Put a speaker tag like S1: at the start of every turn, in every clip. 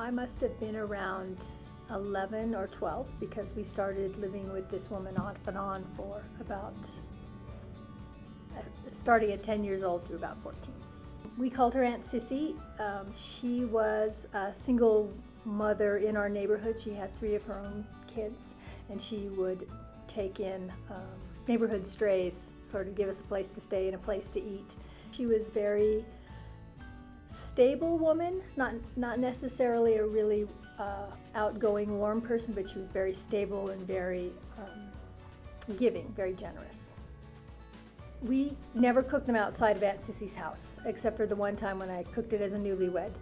S1: I must have been around 11 or 12 because we started living with this woman off and on for about, starting at 10 years old through about 14. We called her Aunt Sissy. She was a single mother in our neighborhood. She had 3 of her own kids, and she would take in neighborhood strays, sort of give us a place to stay and a place to eat. She was very stable woman, not necessarily a really outgoing, warm person, but she was very stable and very giving, very generous. We never cooked them outside of Aunt Sissy's house, except for the one time when I cooked it as a newlywed.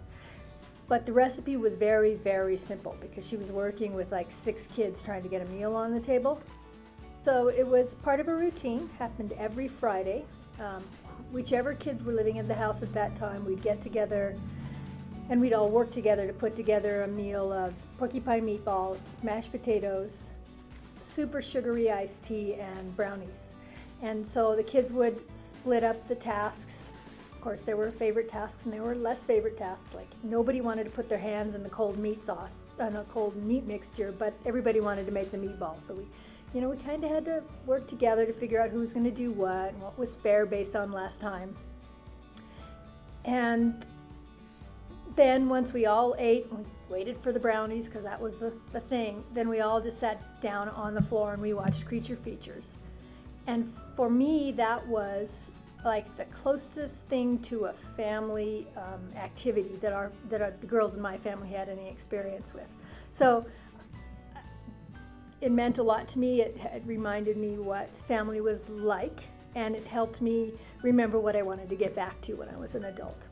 S1: But the recipe was very, very simple because she was working with like 6 kids trying to get a meal on the table. So it was part of a routine, happened every Friday. Whichever kids were living in the house at that time, we'd get together and we'd all work together to put together a meal of porcupine meatballs, mashed potatoes, super sugary iced tea, and brownies. And so the kids would split up the tasks. Of course, there were favorite tasks and there were less favorite tasks. Like nobody wanted to put their hands in the cold meat sauce, a cold meat mixture, but everybody wanted to make the meatballs. So we kind of had to work together to figure out who was going to do what and what was fair based on last time. And then once we all ate, we waited for the brownies because that was the thing, then we all just sat down on the floor and we watched creature features. And for me, that was like the closest thing to a family activity that the girls in my family had any experience with. So it meant a lot to me. It reminded me what family was like, and it helped me remember what I wanted to get back to when I was an adult.